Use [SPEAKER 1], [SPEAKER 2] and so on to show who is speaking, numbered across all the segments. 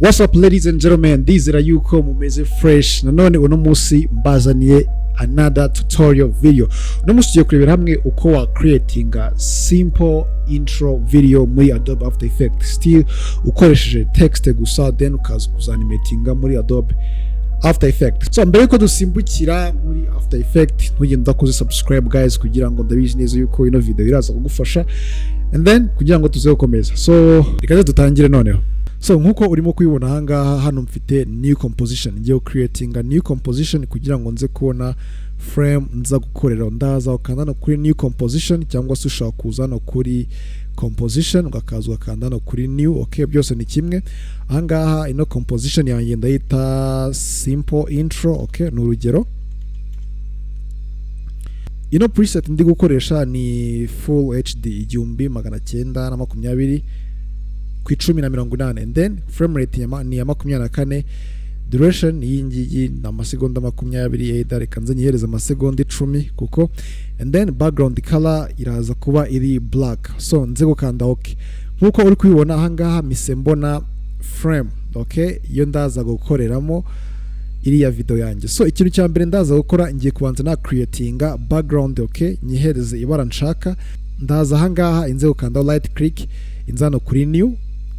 [SPEAKER 1] What's up ladies and gentlemen, ndizera yuko mumeze fresh. Nanone uno musi mbazaniye another tutorial video. Uno musi tugiye kurebera hamwe uko wa creating a simple intro video muri Adobe After Effects, still ukoresheje text gusa then ukaza kuzanimatinga muri Adobe After Effects. So mbere yuko dusimbukira muri After Effects, ntugenda kuzi subscribe guys kugira ngo ndabizi neza yuko ino video iraza kugufasha, and then kugira ngo tuze gukomeza. So reka dutangire noneho. So nkuko urimo kubibona ahangaha, hano mfite new composition, ngiye creating a new composition kugira ngo nze kubona frame nza gukorera. Ndaza ukanda no kuri new composition, cyangwa se ushaka kuza no kuri composition ugakaza ukanda no kuri new. Okay, byose ni kimwe. Ahangaha ino composition yanjye ndayita simple intro. Okay, ni urugero. Ino preset ndi gukoresha ni full HD 1920 ku 1080, and then frame rate ni ya 24, duration iyi ngiyi na amasegonda 20, reka nze nyihereza amasegonda 10 kuko, and then background color iraza kuba iri black. So nze gukanda okay. Nkuko uri kubibona ahangaha mise mbona frame, okay, iyo ndaza gukoreramo iriya video yanjye. So ikintu cya mbere ndaza gukora, ngiye kubanza na creatinga background. Okay, nyihereze ibara nshaka, ndaza ahangaha inze gukanda right click, inzano kuri new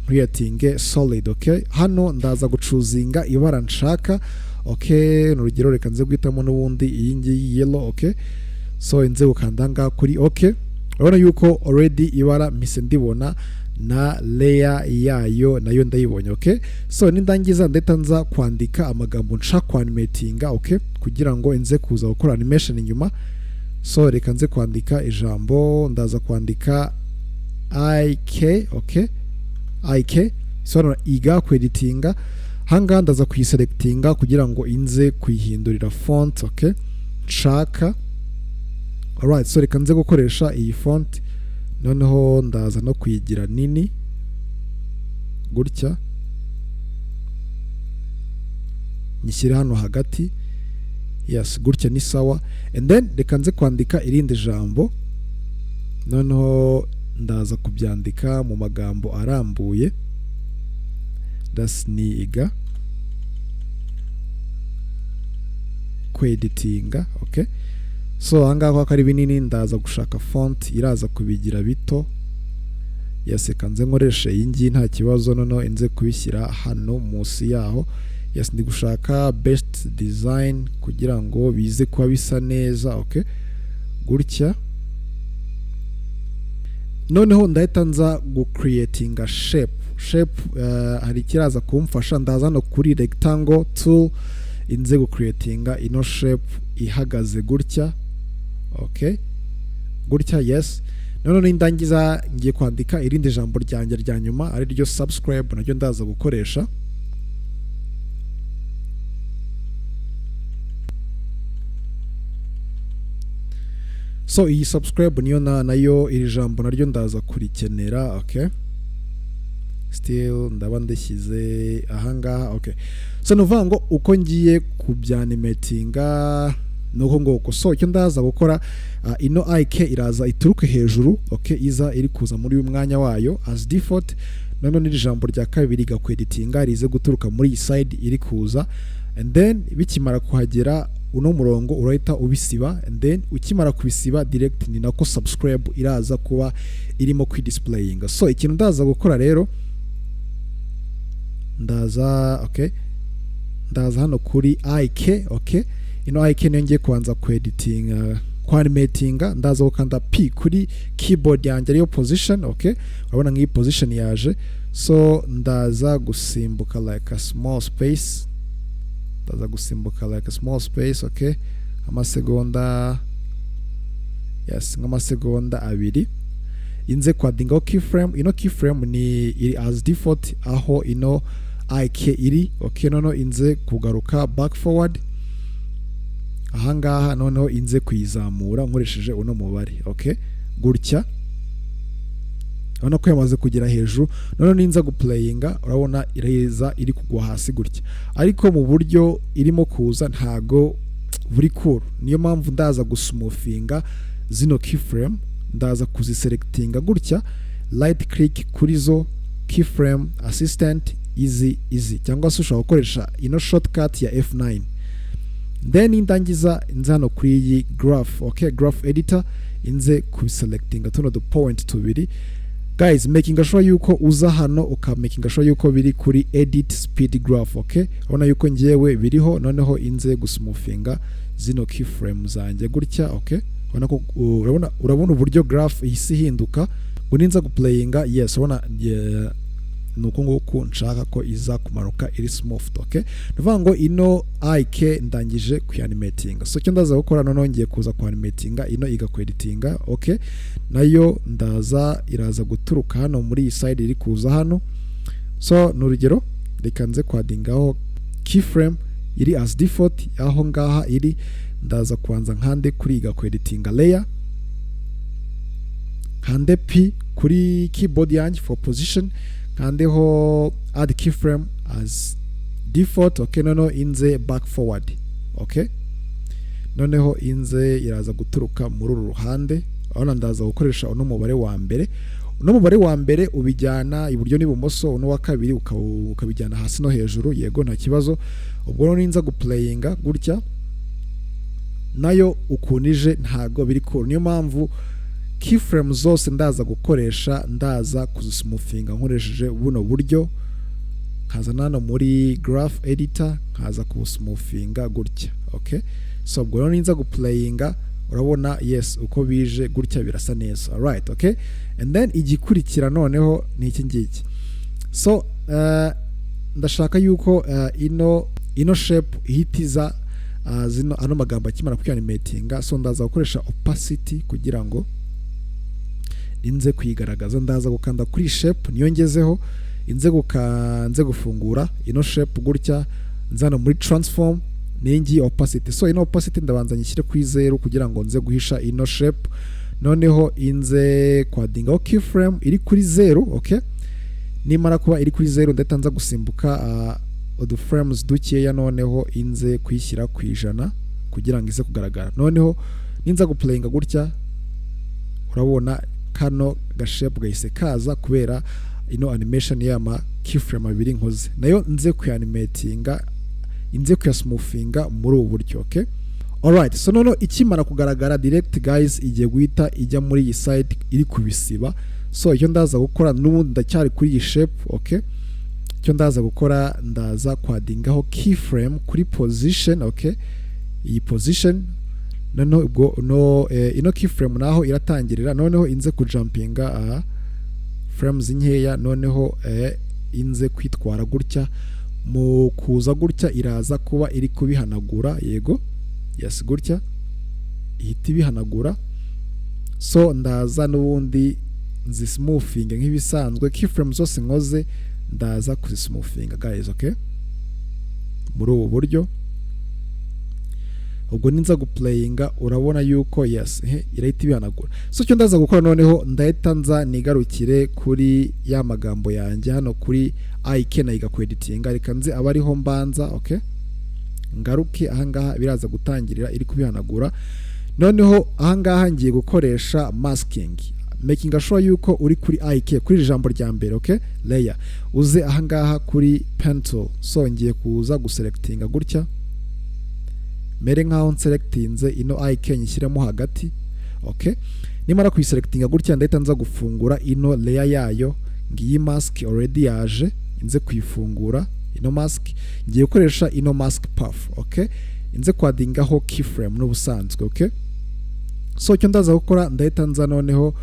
[SPEAKER 1] creating solid. Okay, hano ndaza gucuzinga ibara nshaka. Okay, n'urugero reka nze guhitamo n'ubundi iyi ngiyi yellow. Okay, so inze gukanda nga kuri okay. Urabona yuko already ibara mise ndibona na layer yayo nayo ndayibonye. Okay, so nindangiza ndeta nza kwandika amagambo nshaka animatinga. Okay, kugira ngo inze kuza gukora animation inyuma. So reka nze kwandika ijambo, ndaza kwandika IK. Okay, IK so iga kweditinga hanga, ndaza kuyiselectinga kugira ngo inze kuyihindurira font. Okay, nshaka. Alright, so reka nze gukoresha iyi font, noneho ndaza no kuyigira nini gutya, nyishyira hano hagati. Yes, gutya ni sawa. And then reka nze kwandika irindi jambo, noneho ndaza kubyandika mu magambo arambuye. Das ni iga kweditinga. Okay, so ahangaho akari binini ndaza gushaka font iraza kubigira bito. Yes, kanze nkoreshe iyi ngiyi nta kibazo, noneho inze kubishyira hano munsi yaho. Yes, ndi gushaka best design kugira ngo bize kuba bisa neza. Okay, gutya. Noneho ndahita nza gucreatinga shape. Hari kiraza kumfasha, ndaza no kuri rectangle tool, inze gucreatinga ino shape ihagaze gutya. Okay, gutya. Yes, noneho nindangiza ngiye kwandika irindi jambo ryanjye rya nyuma ari ryo subscribe, naryo ndaza gukoresha. So iyi subscribe niyo nayo iri jambo naryo ndaza kurikenera. Okay, still ndaba ndashyize ahangaha. Okay, so nuvuga ngo uko ngiye kubyanimatinga nuko ngoko. So icyo ndaza gukora, ino IK iraza ituruke hejuru. Okay, iza iri kuza muri uyu mwanya wayo as default. Noneho n'iri jambo rya kabiri gakweditinga rize guturuka muri iyi side iri kuza, and then bikimara kuhagera uno murongo urahita ubisiba, and then ukimara kubisiba direct ni nako subscribe iraza kuba irimo kwidisplayinga. So ikintu ndaza gukora rero, ndaza okay, ndaza hano kuri IK. Okay, ino IK niyo ngiye kubanza kweditinga animatinga. Ndaza gukanda P kuri keyboard yanjye ariyo position. Okay, urabona nk'iyi position yaje. So ndaza gusimbuka like a small space, ndaza gusimbuka like a small space. Okay, amasegonda, yes, nk'amasegonda 2. Inze kwadinga keyframe. Ino keyframe ni iri as default aho ino IK iri. Okay, noneho inze kugaruka back forward ahangaha, noneho inze kuyizamura nkoresheje uno mubare. Okay, gutya. Urabona ko yamaze kugera hejuru. Noneho ninza guplayinga, urabona ireza iri kugwa hasi gutya, ariko mu buryo irimo kuza ntago buri cool. Niyo mpamvu ndaza gusmoothinga zino keyframe, ndaza kuziselectinga gutya, right click kuri zo keyframe assistant easy cyangwa se ushobora gukoresha ino shortcut ya F9 then ndangiza nza hano kuri iyi graph okay graph editor inze kubiselectinga tuno du point tubiri guys making sure yuko uza hano making sure yuko biri kuri edit speed graph okay urabona yuko ngiyewe biriho noneho inze gusmoothinga zino keyframe zanjye gutya okay urabona ko urabona uburyo graph ihise ihinduka ngo ninza guplayinga yes urabona nuko nguko nshaka ko iza kumanuka iri smooth okay nuvuga ngo ino IK ndangije kuanimatinga so cyo ndaza gukora none ngiye kuza kuanimatinga ino igakweditinga okay nayo ndaza iraza guturuka hano muri iyi side iri kuza hano so n'urugero reka nze kwadingaho keyframe iri as default aho ngaha iri ndaza kwanza nkande kuri igakweditinga layer kande P kuri keyboard yanjye for position kandeho add keyframe as default okay noneho inze back forward okay noneho inze iraza guturuka muri uru ruhande aho ndaza gukoresha uno mubare wa mbere ubijyana iburyo n'ibumoso uno wa kabiri ukabijyana hasi no hejuru yego nta kibazo ubwo no ninza guplayinga gutya nayo ukunije ntago biri cool niyo mpamvu keyframe zose ndaza gukoresha ndaza kuzismoothinga nkoresheje buno buryo nkaza nano muri graph editor nkaza kubusmoothinga gutya okay so ubwo ninza guplayinga urabona yes uko bije gutya birasa neza alright okay and then igikurikira noneho ni iki ngiki so ndashaka yuko ino shape ihitiza zino ano magambo akimara kwianimatinga so ndaza gukoresha opacity kugira ngo inze kuyigaragaza ndaza gukanda kuri shape niyo ngezeho inze gufungura ino shape gutya nzana muri transform ningi opacity so ino opacity ndabanza nyishyire kuri 0 kugira ngo nze guhisha ino shape noneho inze kwadingaho keyframe iri kuri 0 okay nimara kuba iri kuri 0 ndeta nza gusimbuka udu frames dukeya noneho inze kuyishyira ku 100 kugira ngo ize kugaragara noneho ninza guplayinga gutya urabona kano gashape gahise kaza kubera ino animation y'ama keyframe abiri nkoze nayo nze kuanimatinga inze kuyasmoothinga muri ubu buryo okay alright so noneho ikimara kugaragara direct guys igiye guhita ijya muri iyi side iri kubisiba so icyo ndaza gukora n'ubundi ndacyari kuri iyi shape okay icyo ndaza gukora ndaza kwadingaho keyframe kuri position okay iyi position noneho ubwo ino keyframe naho iratangirira noneho inze kujumpinga frames nkeya noneho inze kwitwara gutya mu kuza gutya iraza kuba iri kubihanagura yego yes gutya ihita ibihanagura so ndaza n'ubundi nzismoothing nk'ibisanzwe keyframe zose nkoze ndaza kuzismoothing guys okay muri ubu buryo ubwo ninza guplayinga urabona yuko yes irahita ibihanagura so cyo ndaza gukora noneho ndahita nza nigarukire kuri ya magambo yanjye hano kuri IK na igakweditinga reka nze abariho mbanza okay ngaruke ahangaha biraza gutangirira iri kubihanagura noneho ahangaha ngiye gukoresha masking making sure yuko uri kuri IK kuri ijambo rya mbere okay layer uze ahangaha kuri pencil so ngiye kuza guselectinga gutya mere nkaho nselectinze ino IK nyishyiremo hagati okay nimara kuyiselectinga gutya ndahita nza gufungura ino layer yayo ngiyi mask already yaje inze kuyifungura ino mask ngiye gukoresha ino mask path okay inze kwadingaho keyframe n'ubusanzwe okay so cyo ndaza gukora ndahita nza noneho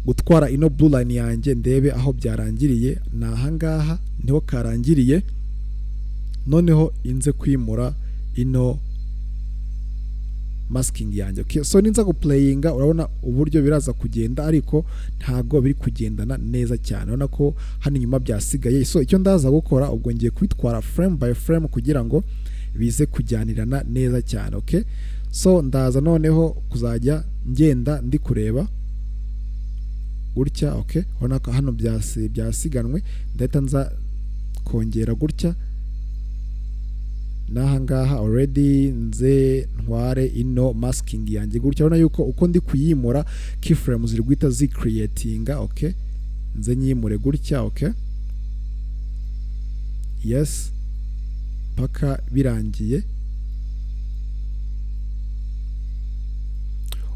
[SPEAKER 1] gutwara ino blue line yanjye ndebe aho byarangiriye na ahangaha niho karangiriye noneho inze kwimura ino masking yanjye okay so ninza guplayinga urabona uburyo biraza kugenda ariko ntago biri kugendana neza cyane urabona ko hano inyuma byasigaye so icyo ndaza gukora ubwo ngiye kwitwara frame by frame kugira ngo bize kujyanirana neza cyane okay so ndaza noneho kuzajya ngenda ndi kureba gutya okay urabona ko hano byasiganwe ndahita nza kongera gutya nahangaha already nze ntware ino masking yanjye gutya urabona yuko uko ndi kuyimura keyframes ziri guhita zicreatinga okay nze nyimure gutya okay yes paka birangiye.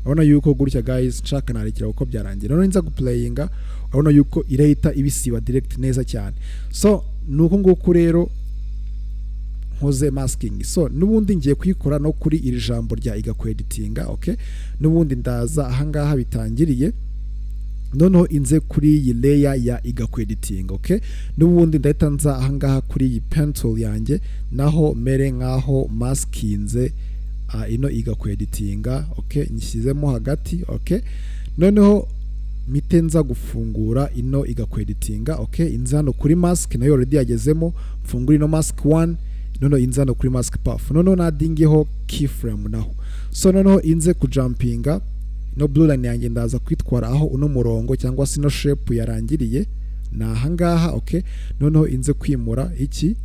[SPEAKER 1] urabona yuko gutya guys nshaka narekera uko byarangira. None nza guplayinga urabona yuko irahita ibisiba direct neza cyane. So nuko nguko rero nkoze masking. So nubundi ngiye kuyikora no kuri iri jambo rya igakweditinga. Okay, nubundi ndaza ahangaha bitangiriye, noneho inze kuri iyi layer ya igakweditinga. Okay, nubundi ndahita nza ahangaha kuri iyi pen tool yanjye, naho mere nkaho maskinze ino igakweditinga. Okay, nyishyizemo hagati. Okay, noneho mite nza gufungura ino igakweditinga. Okay, inza hano kuri mask nayo already yagezemo, mfungura ino mask 1, noneho inza hano kuri mask path, noneho nadingeho keyframe naho. So noneho inze kujumpinga no blue line yanjye, ndaza kwitwara aho uno murongo cyangwa se no shape yarangiriye na ahangaha. Okay, noneho inze kwimura iki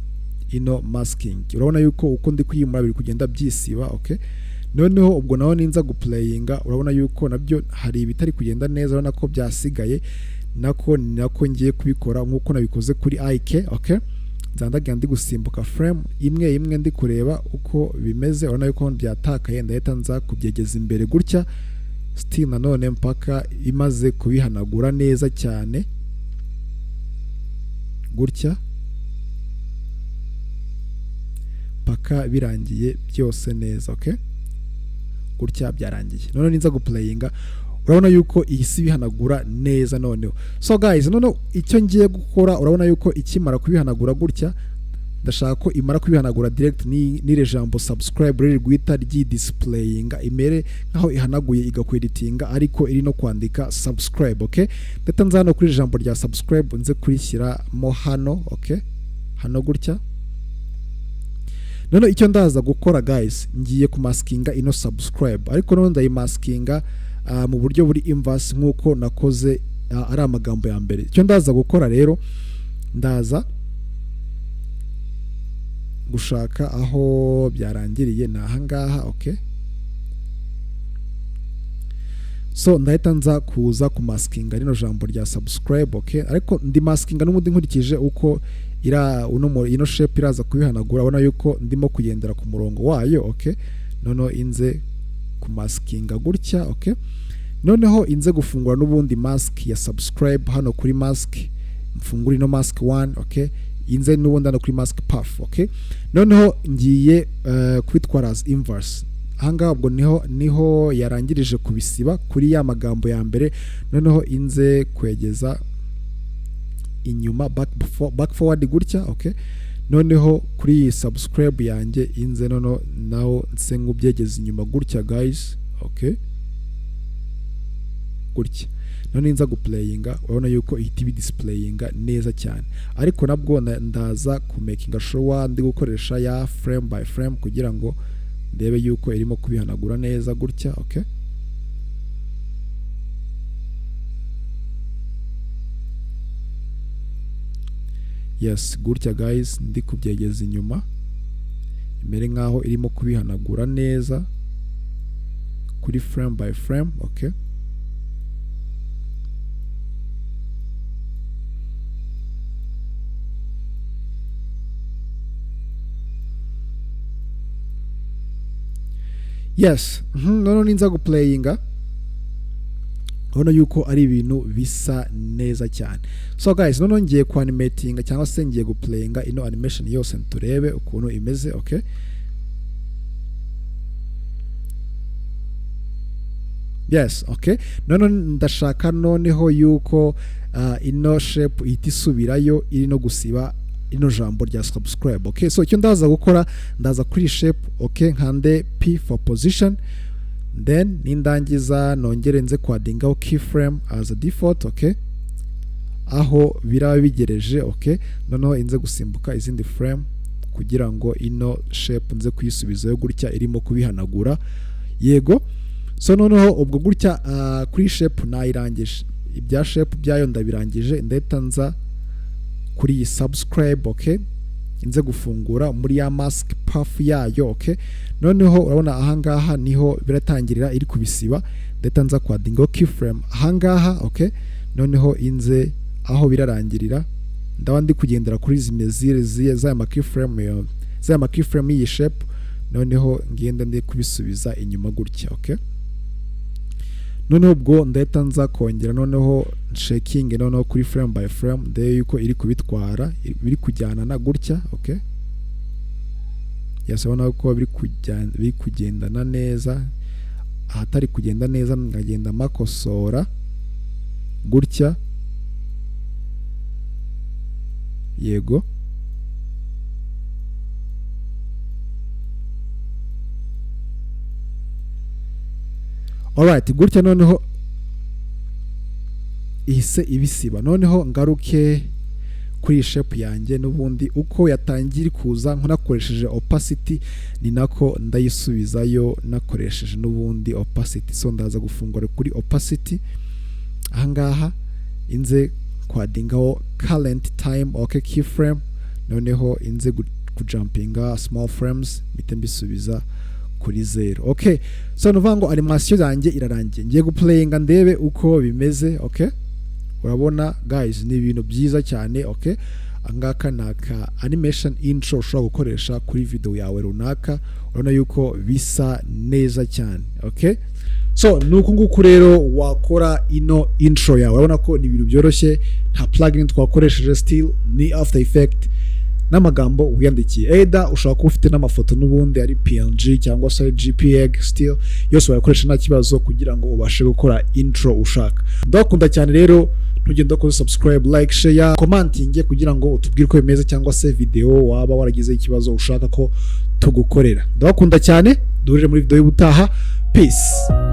[SPEAKER 1] ino masking. Urabona yuko uko ndi kwimura biri kugenda byisiba. Okay, noneho ubwo naho ninza guplayinga urabona yuko nabyo hari ibitari kugenda neza, urabona ko byasigaye nako ngiye kubikora nkuko nabikoze kuri IK. Okay, nzandagira ndi gusimbuka frame imwe imwe ndi kureba uko bimeze. urabona yuko byatakaye, ndahita nza kubyegeza imbere gutya still nanone mpaka imaze kubihanagura neza cyane gutya mpaka birangiye byose neza. Okay, gutya byarangiye. None ninza guplayinga urabona yuko iyi si bihanagura neza noneho. So guys, none icyo ngiye gukora urabona yuko ikimara kubihanagura gutya, ndashaka ko imara kubihanagura direct n'ire jambo subscribe riri guhita ry'idisplayinga imere nkaho ihanaguye igakweditinga ariko iri no kwandika subscribe. Okay, ndeta nza hano kuri jambo rya subscribe nze kurishyiramo hano. Okay, hano gutya. None icyo ndaza gukora guys, ngiye kumaskinga ino subscribe, ariko none ndayimaskinga mu buryo buri inverse nkuko nakoze ari amagambo ya mbere. Icyo ndaza gukora rero, ndaza gushaka aho byarangiriye na ahangaha. Okay, so ndahita nza kuza kumaskinga rino jambo rya subscribe. Okay, ariko ndi maskinga n'umundi nkurikije uko ino shape iraza kubihanagura. Ubona yuko ndimo kugendera ku murongo wayo. Okay, noneho inze kumaskinga gutya. Okay, noneho inze gufungura n'ubundi mask ya subscribe hano kuri mask, mfungura ino mask 1. Okay, inze n'ubundi hano kuri mask path. Okay, noneho ngiye kwitwara as inverse. Ahangaha ubwo niho yarangirije kubisiba kuri ya magambo ya mbere. Noneho inze kwegeza inyuma back forward gutya. Okay, noneho kuri iyi subscribe yanjye inze naho nse nk'ubyegeza inyuma gutya guys. Okay, gutya. None inza guplayinga urabona yuko ihita ibidisplayinga neza cyane, ariko nabwo ndaza kumakinga sure ndi gukoresha ya frame by frame kugira ngo ndebe yuko irimo kubihanagura neza gutya. Okay, yes gutya guys, ndi kubyegeza inyuma imere nkaho irimo kubihanagura neza kuri frame by frame. Okay, yes. None ninza guplayinga urabona yuko ari ibintu bisa neza cyane. So guys, none ngiye ku animatinga cyangwa se ngiye guplayinga ino animation yose turebe ukuntu imeze. Okay, yes. Okay, none ndashaka noneho yuko ino shape ihita isubirayo iri no gusiba ino jambo rya subscribe. Okay, so icyo ndaza gukora, ndaza kuri shape. Okay, nkande P for position, then nindangiza nongere nze kwadingaho keyframe as a default. Okay, aho biraba bigereje. Okay, noneho inze gusimbuka izindi frame kugira ngo ino shape nze kuyisubizayo gutya irimo kubihanagura. Yego. So noneho ubwo gutya kuri shape nayirangije, ibya shape byayo ndabirangije, ndeta nza kuri iyi subscribe. Okay, inze gufungura muri ya mask path yayo. Okay, noneho urabona ahangaha niho biratangirira iri kubisiba, ndeta nza kwadingaho keyframe ahangaha. Okay, noneho inze aho birarangirira ndaba ndi kugendera kuri zimwe za ma keyframe iyi shape, noneho ngenda ndi kubisubiza inyuma gutya. Okay, noneho ubwo ndahita nza kongera noneho checking noneho kuri frame by frame ndebe yuko iri kubitwara biri kujyana na gutya. Okay, yasabona ko biri kugendana neza, ahatari kugenda neza ngagenda makosora gutya. Yego, alright, gutya noneho ihise ibisiba. Noneho ngaruke kuri shape yanjye n'ubundi uko yatangira kuza nakoresheje opacity, ni nako ndayisubizayo nakoresheje n'ubundi opacity. So ndaza gufungura kuri opacity ahangaha, inze kwadingaho current time. Okay, keyframe, noneho inze kujumpinga small frames mite mbisubiza kuri 0. Okay, so nuvango animation yanjye irarangiye, ngiye guplayinga ndebe uko bimeze. Okay, urabona guys ni ibintu byiza cyane. Okay, angaka naka animation intro ushobora gukoresha kuri video yawe runaka, urabona yuko bisa neza cyane. Okay, so nuko nguko rero wakora ino intro yawe, urabona ko ni ibintu byoroshye, nta plugin twakoresheje, still ni after effect n'amagambo wiyandikiye. Either ushobora kuba ufite n'amafoto n'ubundi ari PNG cyangwa se JPEG, still yose wakoresha nta kibazo kugira ngo ubashe gukora intro ushaka. Ndakunda cyane rero, ntugende ko subscribe, like, share, commenting kugira ngo utubwire ko bimeze cyangwa se video waba waragize ikibazo ushaka ko tugukorera. Ndakunda cyane, duhurire muri video y'ubutaha. Peace.